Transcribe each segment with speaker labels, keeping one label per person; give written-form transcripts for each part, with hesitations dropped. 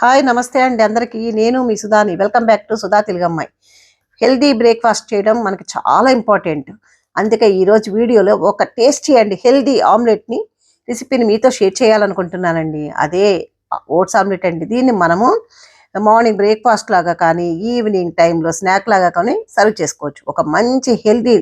Speaker 1: Hi నమస్తే అండి అందరికీ. నేను మీ సుధాని. వెల్కమ్ బ్యాక్ టు సుధా తెలుగమ్మాయి. హెల్దీ బ్రేక్ఫాస్ట్ చేయడం మనకి చాలా ఇంపార్టెంట్. అందుకే ఈరోజు వీడియోలో ఒక టేస్టీ అండ్ హెల్దీ ఆమ్లెట్ని రెసిపీని మీతో షేర్ చేయాలనుకుంటున్నానండి. అదే ఓట్స్ ఆమ్లెట్ అండి. దీన్ని మనము మార్నింగ్ బ్రేక్ఫాస్ట్ లాగా కానీ ఈవినింగ్ టైంలో స్నాక్ లాగా కానీ సర్వ్ చేసుకోవచ్చు. ఒక మంచి healthy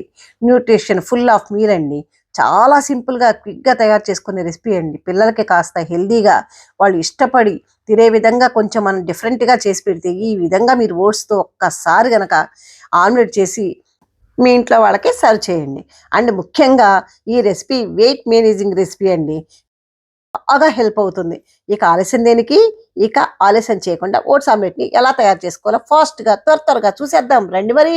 Speaker 1: nutrition full of meal అండి. చాలా సింపుల్గా క్విక్గా తయారు చేసుకునే రెసిపీ అండి. పిల్లలకి కాస్త హెల్దీగా వాళ్ళు ఇష్టపడి తినే విధంగా కొంచెం మనం డిఫరెంట్గా చేసి పెడితే ఈ విధంగా మీరు ఓట్స్తో ఒక్కసారి కనుక ఆమ్లెట్ చేసి మీ ఇంట్లో వాళ్ళకి సర్వ్ చేయండి. అండ్ ముఖ్యంగా ఈ రెసిపీ వెయిట్ మేనేజింగ్ రెసిపీ అండి. బాగా హెల్ప్ అవుతుంది. ఇక ఆలస్యం దేనికి, ఇక ఆలస్యం చేయకుండా ఓట్స్ ఆమ్లెట్ని ఎలా తయారు చేసుకోవాలో ఫాస్ట్గా త్వరగా చూసేద్దాం రండి. మరి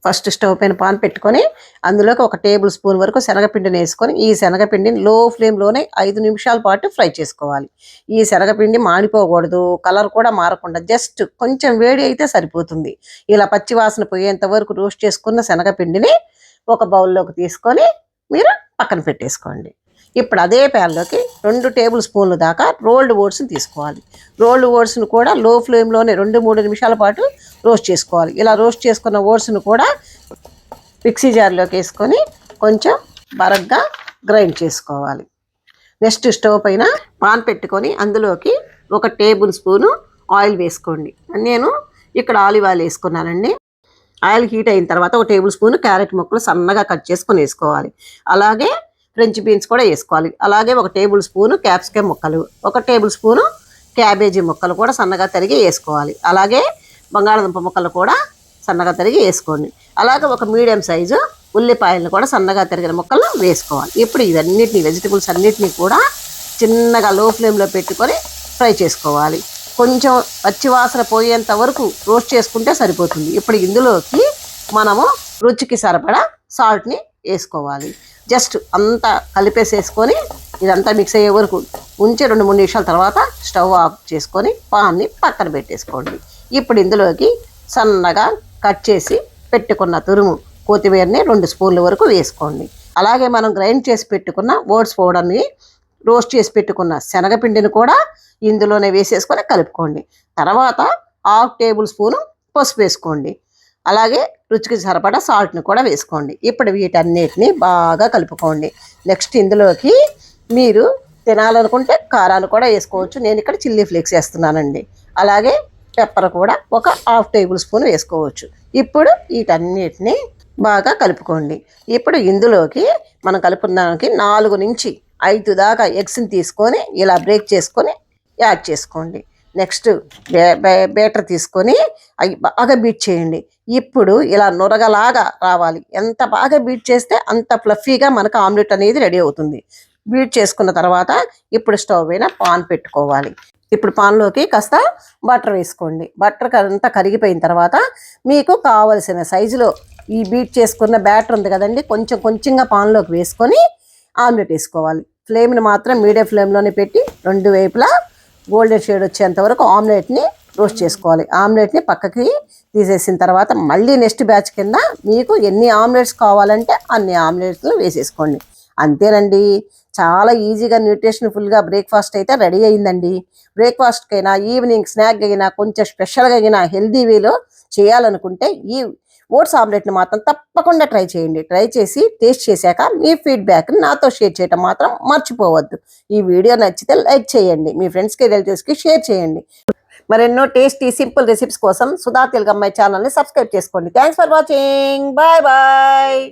Speaker 1: ఫస్ట్ స్టవ్ పైన పాన్ పెట్టుకొని అందులోకి ఒక టేబుల్ స్పూన్ వరకు శనగపిండిని వేసుకొని ఈ శనగపిండిని లో ఫ్లేమ్లోనే 5 నిమిషాల పాటు ఫ్రై చేసుకోవాలి. ఈ శనగపిండి మాడిపోకూడదు, కలర్ కూడా మారకుండా జస్ట్ కొంచెం వేడి అయితే సరిపోతుంది. ఇలా పచ్చి వాసన పోయేంత వరకు రోస్ట్ చేసుకున్న శనగపిండిని ఒక బౌల్లోకి తీసుకొని మీరు పక్కన పెట్టేసుకోండి. ఇప్పుడు అదే ప్యాన్లోకి 2 టేబుల్ స్పూన్లు దాకా రోల్డ్ ఓట్స్ని తీసుకోవాలి. రోల్డ్ ఓట్స్ని కూడా లో ఫ్లేమ్లోనే 2-3 నిమిషాల పాటు రోస్ట్ చేసుకోవాలి. ఇలా రోస్ట్ చేసుకున్న ఓట్స్ని కూడా మిక్సీ జార్లోకి వేసుకొని కొంచెం బరగ్గా గ్రైండ్ చేసుకోవాలి. నెక్స్ట్ స్టవ్ పైన పాన్ పెట్టుకొని అందులోకి 1 టేబుల్ స్పూను ఆయిల్ వేసుకోండి. నేను ఇక్కడ ఆలివ్ ఆయిల్ వేసుకున్నానండి. ఆయిల్ హీట్ అయిన తర్వాత 1 టేబుల్ స్పూన్ క్యారెట్ ముక్కలు సన్నగా కట్ చేసుకొని వేసుకోవాలి. అలాగే ఫ్రెంచ్ బీన్స్ కూడా వేసుకోవాలి. అలాగే 1 టేబుల్ స్పూను క్యాప్సికమ్ ముక్కలు, 1 టేబుల్ స్పూను క్యాబేజీ ముక్కలు కూడా సన్నగా తరిగి వేసుకోవాలి. అలాగే బంగాళదుంప ముక్కలు కూడా సన్నగా తరిగి వేసుకోండి. అలాగే 1 మీడియం సైజు ఉల్లిపాయలను కూడా సన్నగా తరిగిన ముక్కలు వేసుకోవాలి. ఇప్పుడు ఇవన్నిటిని వెజిటబుల్స్ అన్నిటినీ కూడా చిన్నగా లో ఫ్లేమ్లో పెట్టుకొని ఫ్రై చేసుకోవాలి. కొంచెం పచ్చివాసన పోయేంత వరకు రోస్ట్ చేసుకుంటే సరిపోతుంది. ఇప్పుడు ఇందులోకి మనము రుచికి సరిపడా సాల్ట్ని వేసుకోవాలి. జస్ట్ అంతా కలిపేసేసుకొని ఇదంతా మిక్స్ అయ్యే వరకు ఉంచి 2-3 నిమిషాల తర్వాత స్టవ్ ఆఫ్ చేసుకొని పాన్ని పక్కన పెట్టేసుకోండి. ఇప్పుడు ఇందులోకి సన్నగా కట్ చేసి పెట్టుకున్న తురుము కొత్తిమీరని 2 స్పూన్ల వరకు వేసుకోండి. అలాగే మనం గ్రైండ్ చేసి పెట్టుకున్న ఓట్స్ పౌడర్ని, రోస్ట్ చేసి పెట్టుకున్న శనగపిండిని కూడా ఇందులోనే వేసేసుకొని కలుపుకోండి. తర్వాత 1/2 టేబుల్ స్పూను పసుపు వేసుకోండి. అలాగే రుచికి సరిపడా సాల్ట్ని కూడా వేసుకోండి. ఇప్పుడు వీటన్నిటిని బాగా కలుపుకోండి. నెక్స్ట్ ఇందులోకి మీరు తినాలనుకుంటే కారాలు కూడా వేసుకోవచ్చు. నేను ఇక్కడ చిల్లీ ఫ్లేక్స్ వేస్తున్నానండి. అలాగే పెప్పర్ కూడా 1/2 టేబుల్ స్పూన్ వేసుకోవచ్చు. ఇప్పుడు వీటన్నిటిని బాగా కలుపుకోండి. ఇప్పుడు ఇందులోకి మనం కలుపుకోవడానికి 4 నుంచి 5 దాకా ఎగ్స్ని తీసుకొని ఇలా బ్రేక్ చేసుకొని యాడ్ చేసుకోండి. నెక్స్ట్ బేటర్ తీసుకొని అవి బాగా బీట్ చేయండి. ఇప్పుడు ఇలా నురగలాగా రావాలి. ఎంత బాగా బీట్ చేస్తే అంత ఫ్లఫీగా మనకు ఆమ్లెట్ అనేది రెడీ అవుతుంది. బీట్ చేసుకున్న తర్వాత ఇప్పుడు స్టవ్ పైన పాన్ పెట్టుకోవాలి. ఇప్పుడు పాన్లోకి కాస్త బటర్ వేసుకోండి. బటర్ అంతా కరిగిపోయిన తర్వాత మీకు కావలసిన సైజులో ఈ బీట్ చేసుకున్న బ్యాటర్ ఉంది కదండి, కొంచెంగా పాన్లోకి వేసుకొని ఆమ్లెట్ వేసుకోవాలి. ఫ్లేమ్ని మాత్రం మీడియం ఫ్లేమ్లోనే పెట్టి 2 వైపులా గోల్డెన్ షేడ్ వచ్చేంత వరకు ఆమ్లెట్ని రోస్ట్ చేసుకోవాలి. ఆమ్లెట్ని పక్కకి తీసేసిన తర్వాత మళ్ళీ నెక్స్ట్ బ్యాచ్ కింద మీకు ఎన్ని ఆమ్లెట్స్ కావాలంటే అన్ని ఆమ్లెట్స్లు వేసేసుకోండి. అంతేనండి, చాలా ఈజీగా న్యూట్రిషన్ఫుల్గా బ్రేక్ఫాస్ట్ అయితే రెడీ అయిందండి. బ్రేక్ఫాస్ట్కైనా ఈవినింగ్ స్నాక్ అయినా కొంచెం స్పెషల్గా అయినా హెల్దీ వేలో చేయాలనుకుంటే ఈ ఓట్స్ ఆమ్లెట్ని మాత్రం తప్పకుండా ట్రై చేయండి. ట్రై చేసి టేస్ట్ చేశాక మీ ఫీడ్బ్యాక్ని నాతో షేర్ చేయడం మాత్రం మర్చిపోవద్దు. ఈ వీడియో నచ్చితే లైక్ చేయండి, మీ ఫ్రెండ్స్కి రిలేటివ్స్కి షేర్ చేయండి. మరెన్నో టేస్టీ సింపుల్ రెసిపీస్ కోసం సుధా తెలుగమ్మాయి ఛానల్ని సబ్స్క్రైబ్ చేసుకోండి. Thanks for watching. Bye bye.